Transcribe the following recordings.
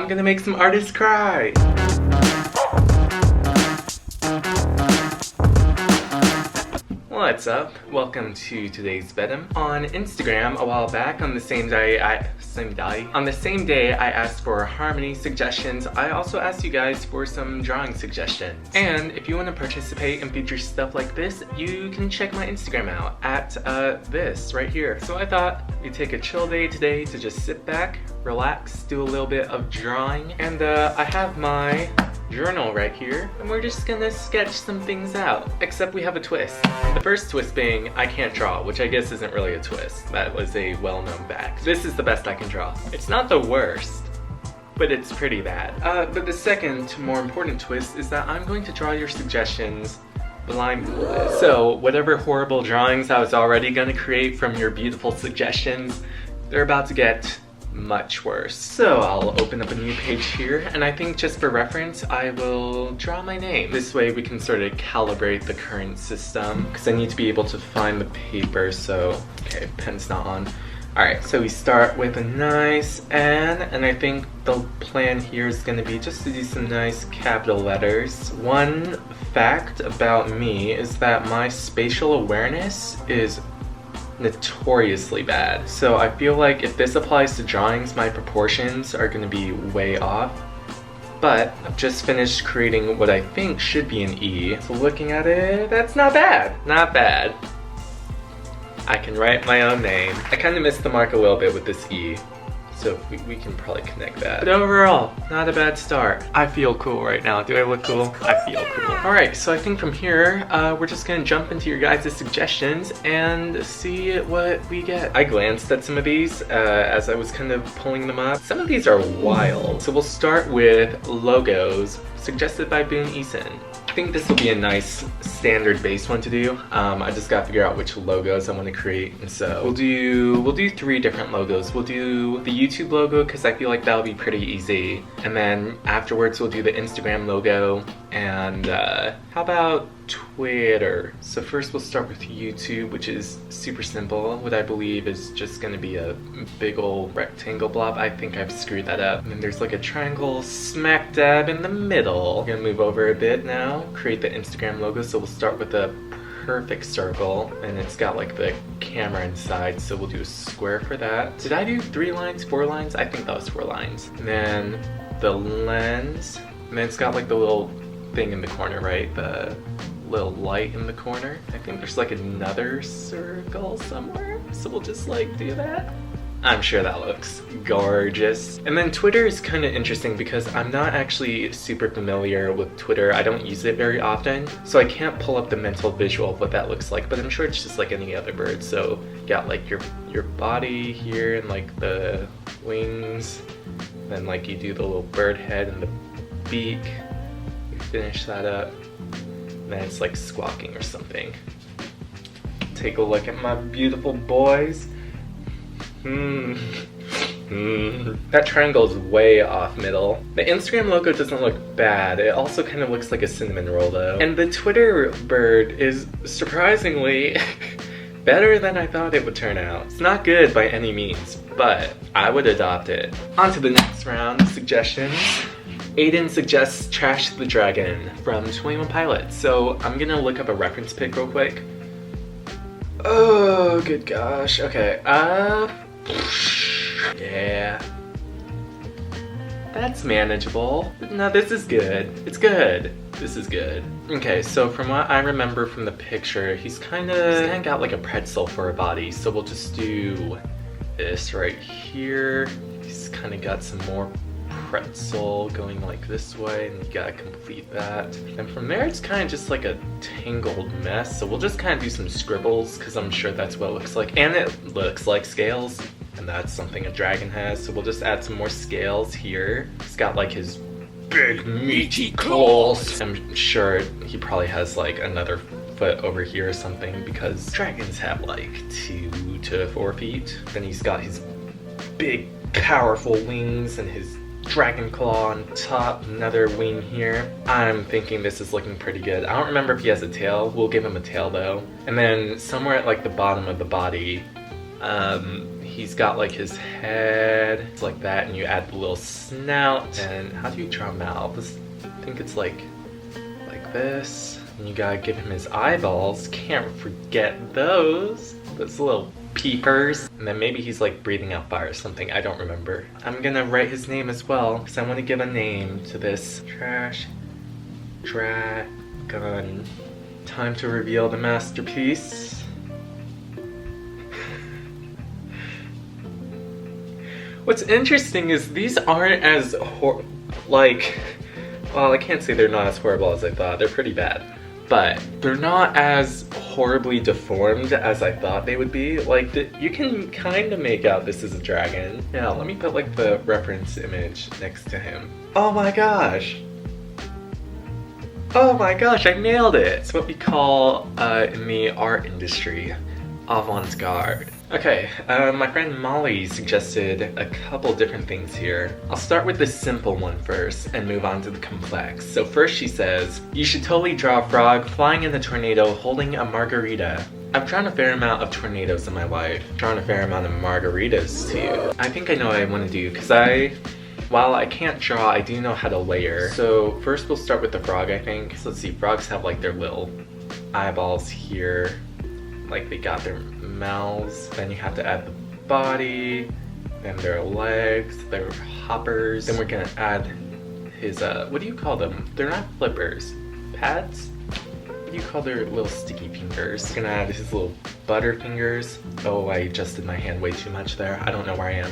I'm gonna make some artists cry. What's up? Welcome to today's VEDIM. On Instagram a while back, on the same day I asked for harmony suggestions. I also asked you guys for some drawing suggestions. And if you want to participate and feature stuff like this, you can check my Instagram out at this right here. So I thought we'd take a chill day today to just sit back, relax, do a little bit of drawing, and I have my journal right here, and we're just gonna sketch some things out, except we have a twist. The first twist being I can't draw, which I guess isn't really a twist. That was a well-known fact. This is the best I can draw. It's not the worst, but it's pretty bad. But the second, more important twist is that I'm going to draw your suggestions blindfolded. So whatever horrible drawings I was already gonna create from your beautiful suggestions, they're about to get much worse. So I'll open up a new page here, and I think just for reference I will draw my name. This way we can sort of calibrate the current system, because I need to be able to find the paper. So okay, pen's not on. Alright, so we start with a nice N, and I think the plan here is going to be just to do some nice capital letters. One fact about me is that my spatial awareness is notoriously bad. So I feel like if this applies to drawings, my proportions are going to be way off. But I've just finished creating what I think should be an E. So looking at it, that's not bad. Not bad. I can write my own name. I kind of missed the mark a little bit with this E, so we can probably connect that. But overall, not a bad start. I feel cool right now. Do I look cool? I feel cool. Alright, so I think from here, we're just gonna jump into your guys' suggestions and see what we get. I glanced at some of these as I was kind of pulling them up. Some of these are wild. So we'll start with logos suggested by Boone Eason. I think this will be a nice standard base one to do. I just gotta figure out which logos I want to create, and so we'll do 3 different logos. We'll do the YouTube logo because I feel like that'll be pretty easy, and then afterwards we'll do the Instagram logo, and how about Twitter? So first we'll start with YouTube, which is super simple. What I believe is just gonna be a big old rectangle blob. I think I've screwed that up. And then there's like a triangle smack dab in the middle. I'm gonna move over a bit now, create the Instagram logo. So we'll start with a perfect circle, and it's got like the camera inside, so we'll do a square for that. Did I do 3 lines, 4 lines? I think that was 4 lines. And then the lens, and then it's got like the little thing in the corner, right? The little light in the corner. I think there's like another circle somewhere, so we'll just like do that. I'm sure that looks gorgeous. And then Twitter is kind of interesting because I'm not actually super familiar with Twitter. I don't use it very often, so I can't pull up the mental visual of what that looks like, but I'm sure it's just like any other bird. So you got like your body here and like the wings, then like you do the little bird head and the beak. You finish that up, and then it's like squawking or something. Take a look at my beautiful boys. That triangle is way off middle. The Instagram logo doesn't look bad. It also kind of looks like a cinnamon roll though. And the Twitter bird is surprisingly better than I thought it would turn out. It's not good by any means, but I would adopt it. On to the next round of suggestions. Aiden suggests Trash the Dragon from 21 Pilots. So I'm gonna look up a reference pic real quick. Oh, good gosh. Okay, yeah. That's manageable. No, this is good. It's good. This is good. Okay, so from what I remember from the picture, he's kind of got like a pretzel for a body. So we'll just do this right here. He's kind of got some more pretzel going like this way, and you gotta complete that. And from there, it's kind of just like a tangled mess. So we'll just kind of do some scribbles because I'm sure that's what it looks like. And it looks like scales, and that's something a dragon has. So we'll just add some more scales here. He's got like his big meaty claws. I'm sure he probably has like another foot over here or something because dragons have like 2 to 4 feet. Then he's got his big powerful wings and his dragon claw on top, another wing here. I'm thinking this is looking pretty good. I don't remember if he has a tail. We'll give him a tail though. And then somewhere at like the bottom of the body, he's got like his head, it's like that, and you add the little snout. And how do you draw a mouth? I think it's like this. And you gotta give him his eyeballs. Can't forget those little peepers. And then maybe he's like breathing out fire or something. I don't remember. I'm gonna write his name as well because I want to give a name to this trash dragon. Time to reveal the masterpiece. What's interesting is these aren't as well, I can't say they're not as horrible as I thought. They're pretty bad. But they're not as horribly deformed as I thought they would be. Like, you can kind of make out this is a dragon. Yeah, let me put like the reference image next to him. Oh my gosh! Oh my gosh, I nailed it! It's what we call, in the art industry, avant-garde. Okay, my friend Molly suggested a couple different things here. I'll start with the simple one first and move on to the complex. So first she says, you should totally draw a frog flying in a tornado holding a margarita. I've drawn a fair amount of tornadoes in my life. Drawn a fair amount of margaritas too. I think I know what I want to do because while I can't draw, I do know how to layer. So first we'll start with the frog, I think. So let's see, frogs have like their little eyeballs here. Like they got their mouths, then you have to add the body, then their legs, their hoppers. Then we're gonna add his, what do you call them? They're not flippers. Pads? What do you call their little sticky fingers? We're gonna add his little butter fingers. Oh, I adjusted my hand way too much there. I don't know where I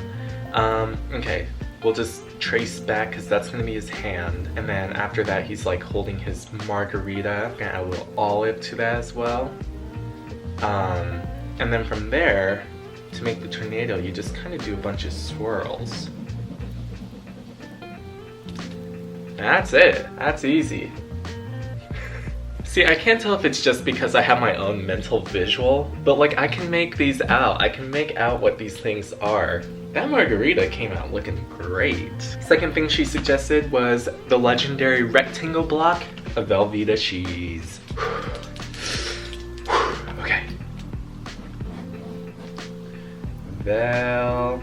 am. Okay, we'll just trace back because that's gonna be his hand. And then after that, he's like holding his margarita. We're gonna add a little olive to that as well. And then from there, to make the tornado, you just kind of do a bunch of swirls. That's it. That's easy. See, I can't tell if it's just because I have my own mental visual, but like I can make these out. I can make out what these things are. That margarita came out looking great. Second thing she suggested was the legendary rectangle block of Velveeta cheese. Okay. Velveeta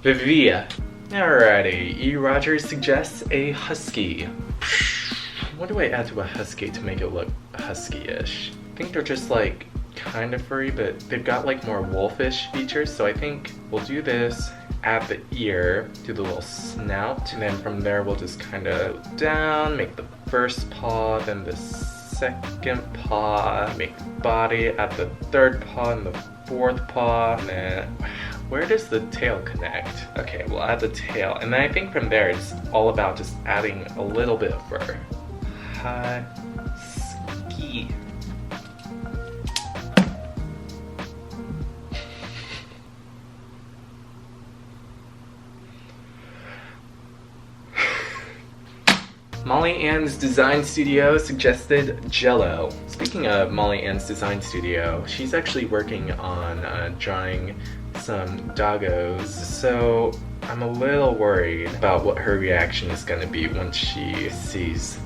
Vivia. Alrighty, E. Rogers suggests a husky. What do I add to a husky to make it look husky-ish? I think they're just like kind of furry, but they've got like more wolfish features, so I think we'll do this, add the ear, do the little snout, and then from there we'll just kind of down, make the first paw, then the second paw, make the body, add the third paw and the fourth paw, and then where does the tail connect? Okay, we'll add the tail, and then I think from there it's all about just adding a little bit of fur. Husky. Molly Ann's Design Studio suggested Jello. Speaking of Molly Ann's Design Studio, she's actually working on drawing some doggos, so I'm a little worried about what her reaction is going to be when she sees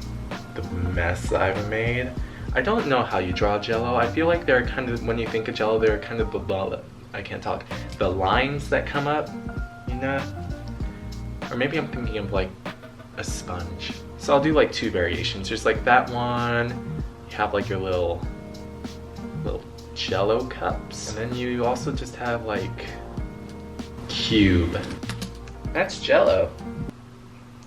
the mess I've made. I don't know how you draw Jello. I feel like they're kind of, when you think of Jello, they're kind of the lines that come up, you know? Or maybe I'm thinking of like a sponge. So I'll do like two variations. There's like that one, you have like your little Jello cups, and then you also just have like cube. That's Jello.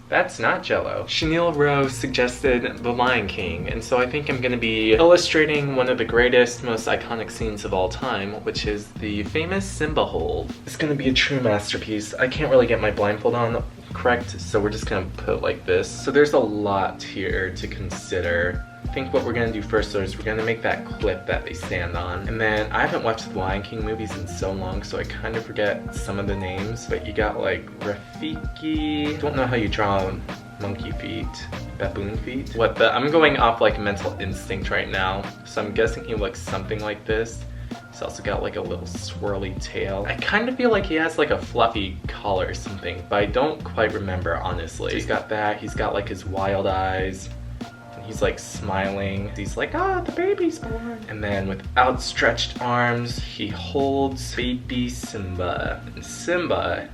That's not Jello. Chenille Rose suggested The Lion King, and so I think I'm gonna be illustrating one of the greatest, most iconic scenes of all time, which is the famous Simba hold. It's gonna be a true masterpiece. I can't really get my blindfold on correct, so we're just gonna put it like this. So there's a lot here to consider. I think what we're gonna do first is we're gonna make that clip that they stand on. And then I haven't watched the Lion King movies in so long, so I kind of forget some of the names, but you got like Rafiki. Don't know how you draw monkey feet, baboon feet. I'm going off like mental instinct right now, so I'm guessing he looks something like this. He's also got like a little swirly tail. I kind of feel like he has like a fluffy collar or something, but I don't quite remember honestly. He's got that, he's got like his wild eyes. He's like smiling. He's like, ah, the baby's born. And then with outstretched arms, he holds baby Simba. And Simba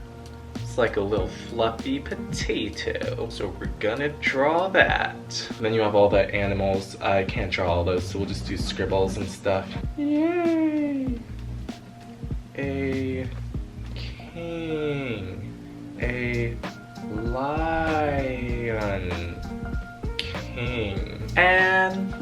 is like a little fluffy potato. So we're gonna draw that. And then you have all the animals. I can't draw all those, so we'll just do scribbles and stuff. Yay! A king. A lion. King. And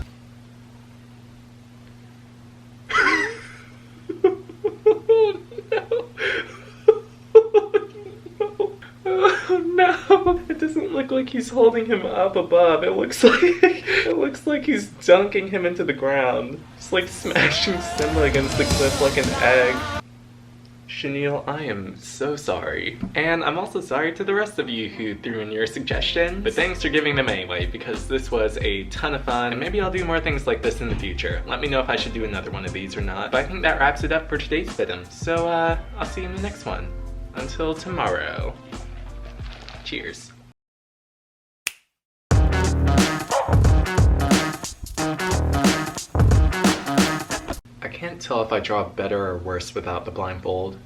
oh no! It doesn't look like he's holding him up above. It looks like he's dunking him into the ground. It's like smashing Simba against the cliff like an egg. Chenille, I am so sorry. And I'm also sorry to the rest of you who threw in your suggestions, but thanks for giving them anyway, because this was a ton of fun, and maybe I'll do more things like this in the future. Let me know if I should do another one of these or not. But I think that wraps it up for today's VEDIM. So I'll see you in the next one. Until tomorrow. Cheers. I can't tell if I draw better or worse without the blindfold.